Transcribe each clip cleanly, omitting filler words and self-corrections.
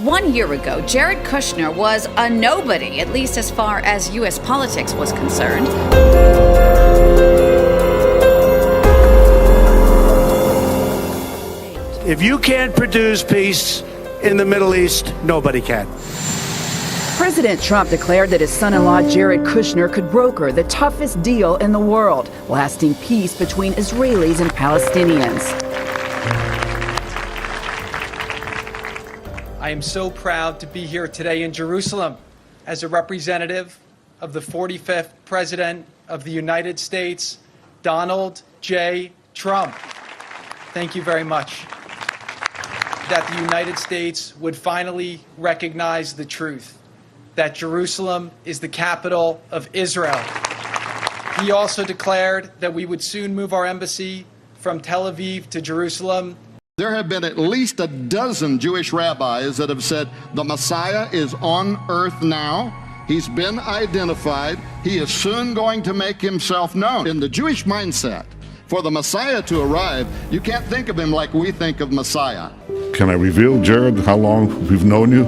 1 year ago, Jared Kushner was a nobody, at least as far as U.S. politics was concerned. If you can't produce peace in the Middle East, nobody can. President Trump declared that his son-in-law Jared Kushner could broker the toughest deal in the world, lasting peace between Israelis and Palestinians. I am so proud to be here today in Jerusalem as a representative of the 45th President of the United States, Donald J. Trump. Thank you very much. That the United States would finally recognize the truth that Jerusalem is the capital of Israel. He also declared that we would soon move our embassy from Tel Aviv to Jerusalem. There have been at least a dozen Jewish rabbis that have said the Messiah is on earth now. He's been identified. He is soon going to make himself known. In the Jewish mindset, for the Messiah to arrive, you can't think of him like we think of Messiah. Can I reveal, Jared, how long we've known you?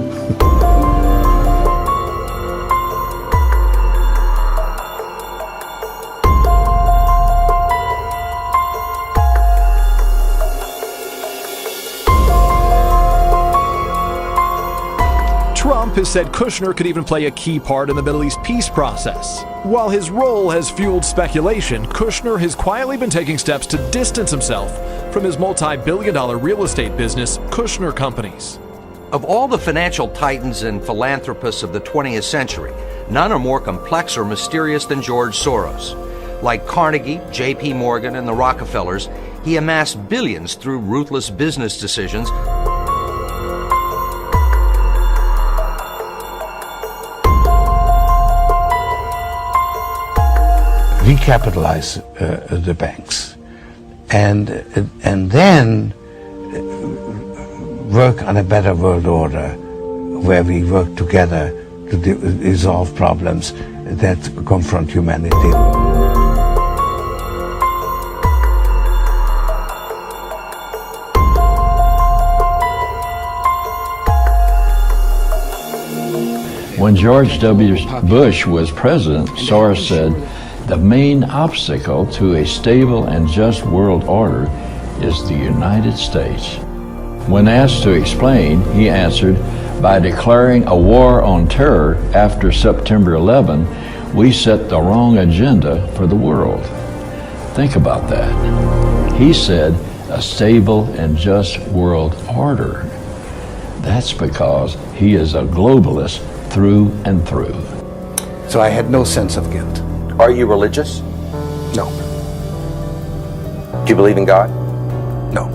Trump has said Kushner could even play a key part in the Middle East peace process. While his role has fueled speculation, Kushner has quietly been taking steps to distance himself from his multi-billion-dollar real estate business, Kushner Companies. Of all the financial titans and philanthropists of the 20th century, none are more complex or mysterious than George Soros. Like Carnegie, J.P. Morgan, and the Rockefellers, he amassed billions through ruthless business decisions. Recapitalize the banks, and then work on a better world order where we work together to resolve problems that confront humanity. When George W. Bush was president, Soros said, "The main obstacle to a stable and just world order is the United States." When asked to explain, he answered, "By declaring a war on terror after September 11, we set the wrong agenda for the world." Think about that. He said, a stable and just world order. That's because he is a globalist through and through. So I had no sense of guilt. Are you religious? No. Do you believe in God? No.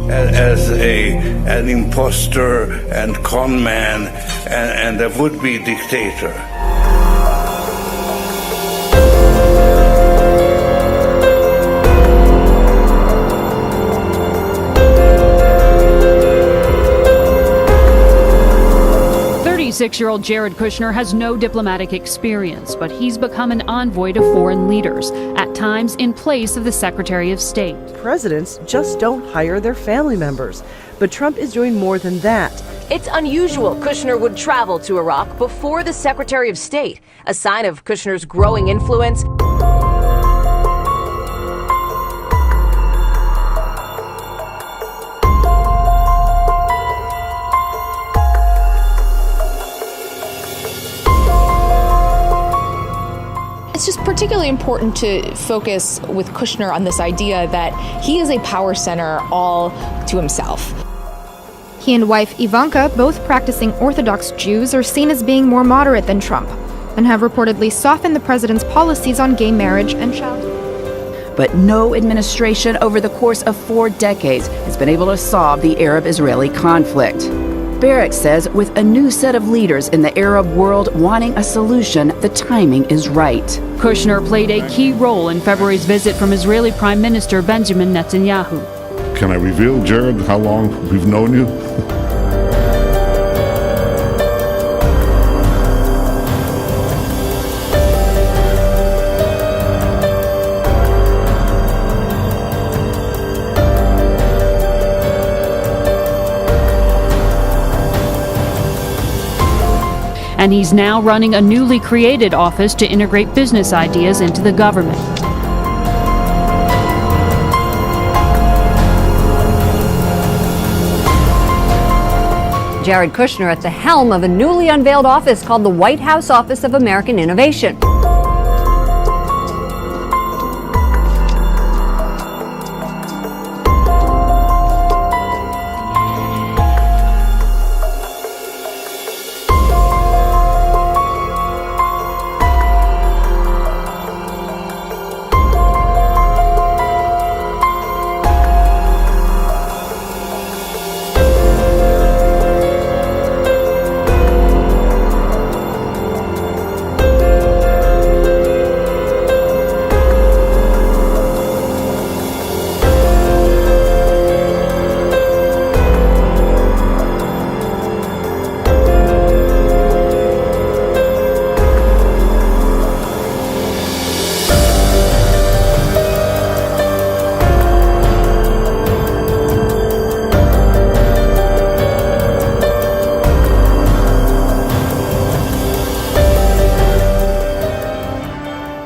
As an imposter and con man and a would-be dictator. Six-year-old Jared Kushner has no diplomatic experience, but he's become an envoy to foreign leaders, at times in place of the Secretary of State. Presidents just don't hire their family members, but Trump is doing more than that. It's unusual Kushner would travel to Iraq before the Secretary of State, a sign of Kushner's growing influence. It's just particularly important to focus with Kushner on this idea that he is a power center all to himself. He and wife Ivanka, both practicing Orthodox Jews, are seen as being more moderate than Trump and have reportedly softened the president's policies on gay marriage and child. But no administration over the course of 4 decades has been able to solve the Arab-Israeli conflict. Barrack says with a new set of leaders in the Arab world wanting a solution, the timing is right. Kushner played a key role in February's visit from Israeli Prime Minister Benjamin Netanyahu. Can I reveal, Jared, how long we've known you? and he's now running a newly created office to integrate business ideas into the government. Jared Kushner at the helm of a newly unveiled office called the White House Office of American Innovation.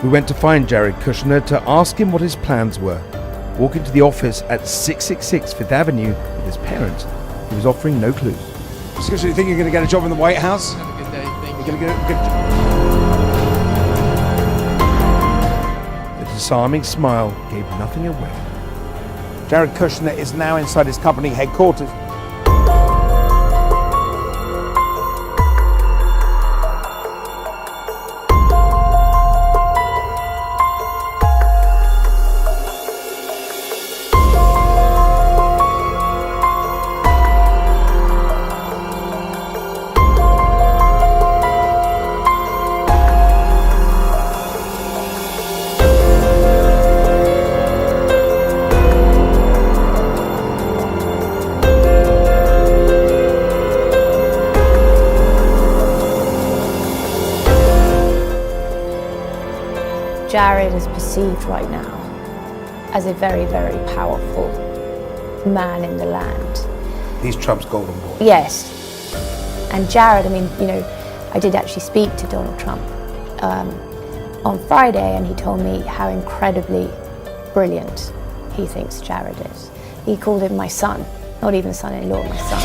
We went to find Jared Kushner to ask him what his plans were. Walking to the office at 666 Fifth Avenue with his parents, he was offering no clues. Kushner, you think you're going to get a job in the White House? Have a good day. Thank you. You're going to get a good job. The disarming smile gave nothing away. Jared Kushner is now inside his company headquarters. Jared is perceived right now as a very, very powerful man in the land. He's Trump's golden boy. Yes. And Jared, I mean, you know, I did actually speak to Donald Trump on Friday, and he told me how incredibly brilliant he thinks Jared is. He called him my son, not even son-in-law, my son.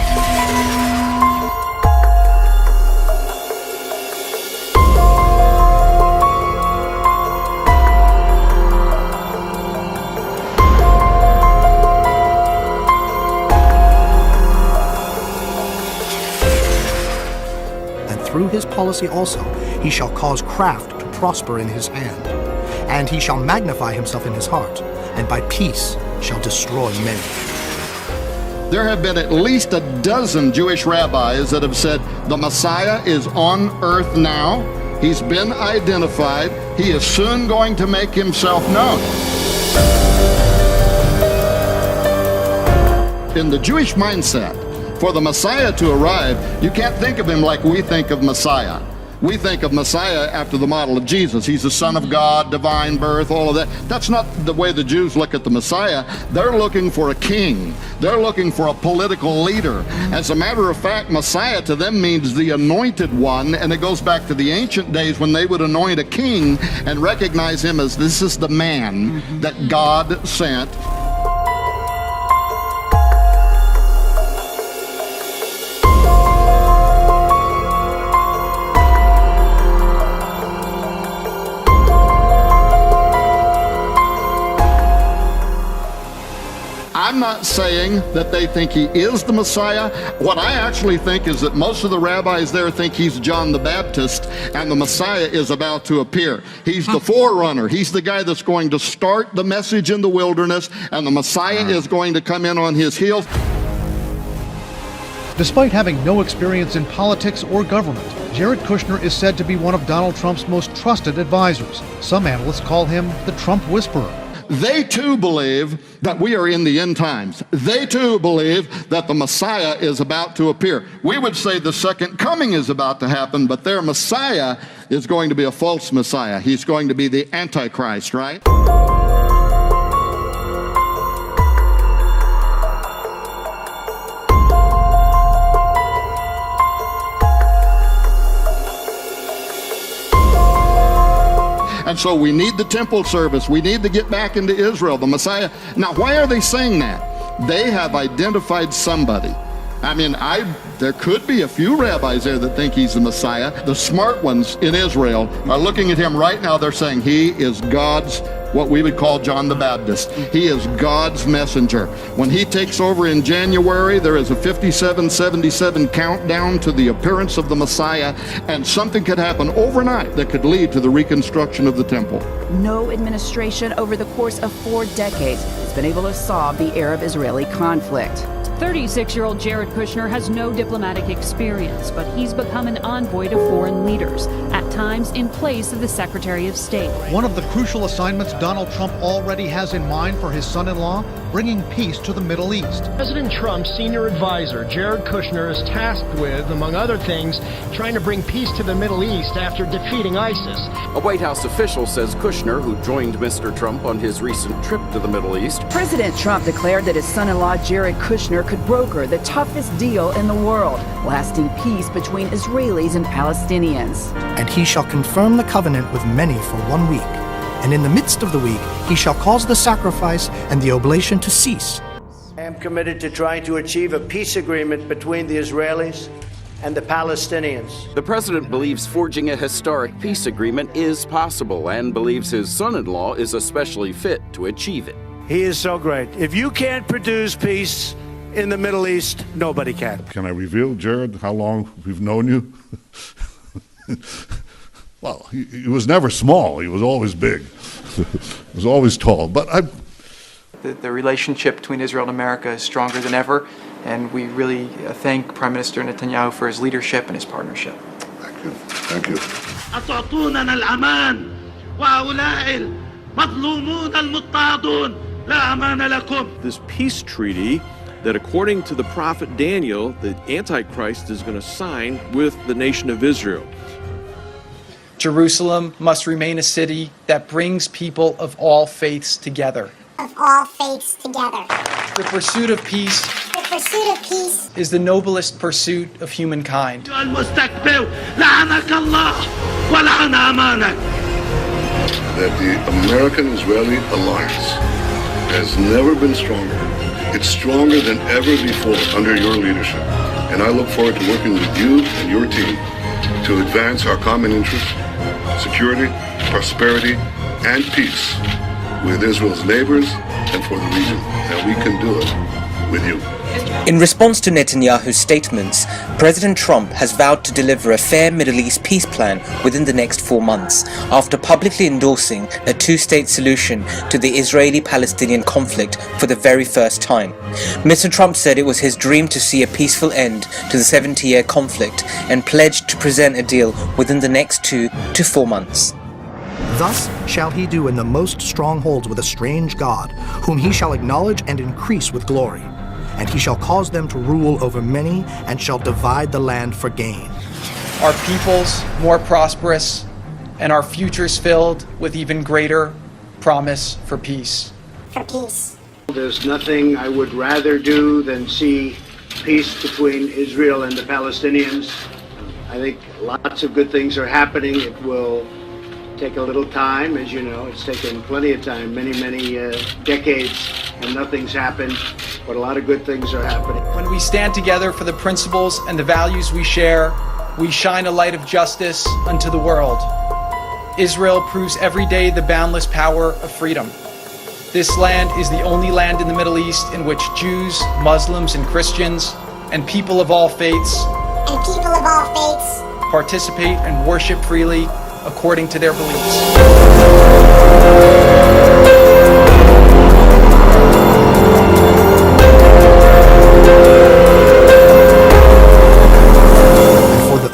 Through his policy also, he shall cause craft to prosper in his hand, and he shall magnify himself in his heart, and by peace shall destroy many. There have been at least a dozen Jewish rabbis that have said the Messiah is on earth now. He's been identified. He is soon going to make himself known. In the Jewish mindset, for the Messiah to arrive, you can't think of him like we think of Messiah. We think of Messiah after the model of Jesus. He's the Son of God, divine birth, all of that. That's not the way the Jews look at the Messiah. They're looking for a king. They're looking for a political leader. As a matter of fact, Messiah to them means the anointed one, and it goes back to the ancient days when they would anoint a king and recognize him as this is the man that God sent. I'm not saying that they think he is the Messiah. What I actually think is that most of the rabbis there think he's John the Baptist and the Messiah is about to appear. He's the forerunner. He's the guy that's going to start the message in the wilderness, and the Messiah is going to come in on his heels. Despite having no experience in politics or government, Jared Kushner is said to be one of Donald Trump's most trusted advisors. Some analysts call him the Trump Whisperer. They too believe that we are in the end times. They too believe that the Messiah is about to appear. We would say the second coming is about to happen, but their Messiah is going to be a false Messiah. He's going to be the Antichrist, right? so we need the temple service. We need to get back into Israel, the Messiah. Now, why are they saying that? They have identified somebody. I mean, there could be a few rabbis there that think he's the Messiah. The smart ones in Israel are looking at him right now. They're saying he is God's, what we would call John the Baptist. He is God's messenger. When he takes over in January, there is a 5777 countdown to the appearance of the Messiah, and something could happen overnight that could lead to the reconstruction of the temple. No administration over the course of 4 decades has been able to solve the Arab-Israeli conflict. 36-year-old Jared Kushner has no diplomatic experience, but he's become an envoy to foreign leaders, at times in place of the Secretary of State. One of the crucial assignments Donald Trump already has in mind for his son-in-law, bringing peace to the Middle East. President Trump's senior advisor, Jared Kushner, is tasked with, among other things, trying to bring peace to the Middle East after defeating ISIS. A White House official says Kushner, who joined Mr. Trump on his recent trip to the Middle East. President Trump declared that his son-in-law Jared Kushner could broker the toughest deal in the world, lasting peace between Israelis and Palestinians. And he shall confirm the covenant with many for 1 week. And in the midst of the week, he shall cause the sacrifice and the oblation to cease. I am committed to trying to achieve a peace agreement between the Israelis and the Palestinians. The president believes forging a historic peace agreement is possible and believes his son-in-law is especially fit to achieve it. He is so great. If you can't produce peace in the Middle East, nobody can. Can I reveal, Jared, how long we've known you? Well, he was never small. He was always big. He was always tall. But The relationship between Israel and America is stronger than ever, and we really thank Prime Minister Netanyahu for his leadership and his partnership. Thank you. Thank you. أتعطوننا الأمان وهؤلاء المظلومون المضطهدون لا أمان لكم. This peace treaty that, according to the prophet Daniel, the Antichrist is going to sign with the nation of Israel. Jerusalem must remain a city that brings people of all faiths together. Of all faiths together. The pursuit of peace is the noblest pursuit of humankind. That the American-Israeli alliance has never been stronger. It's stronger than ever before under your leadership. And I look forward to working with you and your team to advance our common interests, security, prosperity, and peace with Israel's neighbors and for the region. And we can do it with you. In response to Netanyahu's statements, President Trump has vowed to deliver a fair Middle East peace plan within the next 4 months, after publicly endorsing a two-state solution to the Israeli-Palestinian conflict for the very first time. Mr. Trump said it was his dream to see a peaceful end to the 70-year conflict and pledged to present a deal within the next 2 to 4 months. Thus shall he do in the most strongholds with a strange God, whom he shall acknowledge and increase with glory. And he shall cause them to rule over many, and shall divide the land for gain. Our peoples more prosperous, and our futures filled with even greater promise for peace. For peace. There's nothing I would rather do than see peace between Israel and the Palestinians. I think lots of good things are happening. It will take a little time, as you know. It's taken plenty of time, many decades, and nothing's happened. But a lot of good things are happening. When we stand together for the principles and the values we share, we shine a light of justice unto the world. Israel proves every day the boundless power of freedom. This land is the only land in the Middle East in which Jews, Muslims, and Christians, and people of all faiths, participate and worship freely according to their beliefs.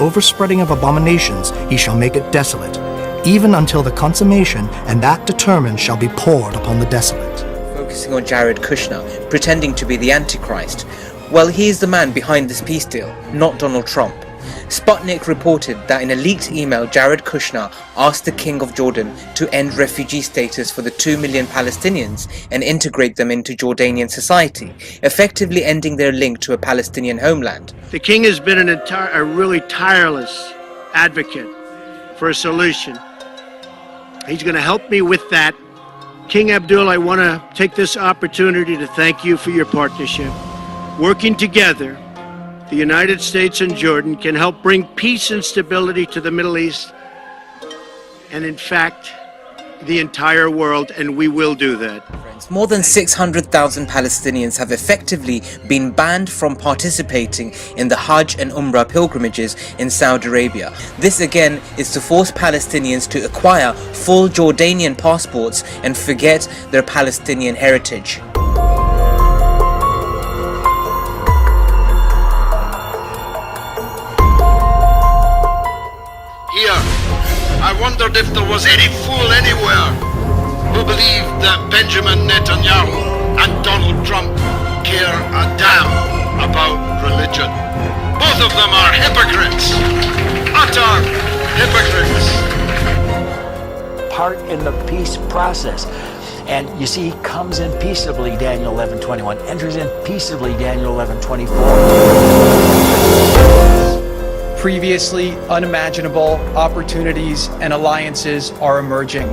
Overspreading of abominations, he shall make it desolate, even until the consummation, and that determined shall be poured upon the desolate. Focusing on Jared Kushner, pretending to be the Antichrist. Well, he is the man behind this peace deal, not Donald Trump. Sputnik reported that in a leaked email, Jared Kushner asked the King of Jordan to end refugee status for the 2 million Palestinians and integrate them into Jordanian society, effectively ending their link to a Palestinian homeland. The king has been a really tireless advocate for a solution. He's going to help me with that. King Abdul, I want to take this opportunity to thank you for your partnership. Working together, the United States and Jordan can help bring peace and stability to the Middle East, and in fact, the entire world, and we will do that. More than 600,000 Palestinians have effectively been banned from participating in the Hajj and Umrah pilgrimages in Saudi Arabia. This again is to force Palestinians to acquire full Jordanian passports and forget their Palestinian heritage. Here, I wondered if there was any fool anywhere who believed that Benjamin Netanyahu and Donald Trump care a damn about religion. Both of them are hypocrites, utter hypocrites. Part in the peace process. And you see, he comes in peaceably, Daniel 11:21, enters in peaceably, Daniel 11:24. Previously unimaginable opportunities and alliances are emerging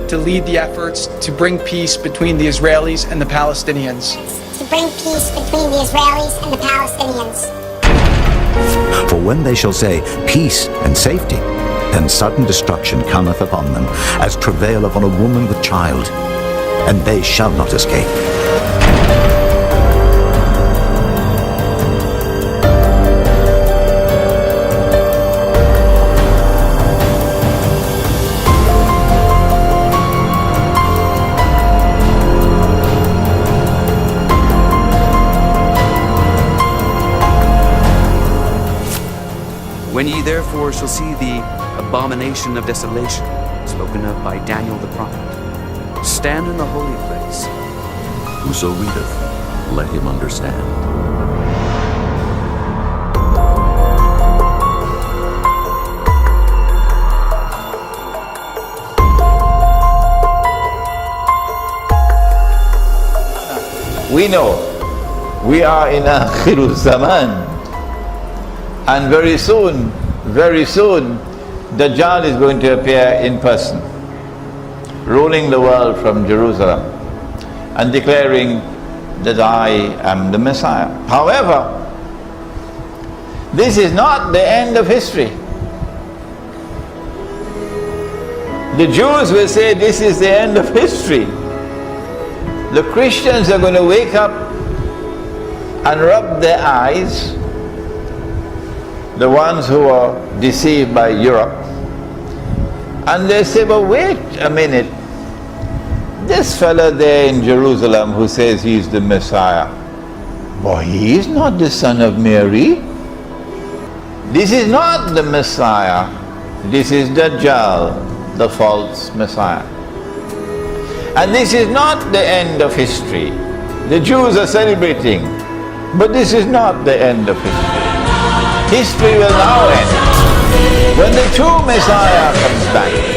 to lead the efforts to bring peace between the Israelis and the Palestinians. To bring peace between the Israelis and the Palestinians. For when they shall say, peace and safety, then sudden destruction cometh upon them, as travail upon a woman with child, and they shall not escape. When ye therefore shall see the abomination of desolation, spoken of by Daniel the prophet, stand in the holy place. Whoso readeth, let him understand. We know we are in Akhirul Zaman, and very soon, Dajjal is going to appear in person, ruling the world from Jerusalem and declaring that I am the Messiah. However, this is not the end of history. The Jews will say this is the end of history. The Christians are going to wake up and rub their eyes, the ones who are deceived by Europe, and they say, but wait a minute, this fella there in Jerusalem who says he's the Messiah, boy, he is not the son of Mary. This is not the Messiah. This is Dajjal, the false Messiah. And this is not the end of history. The Jews are celebrating, but this is not the end of history. History will now end when the true Messiah comes back.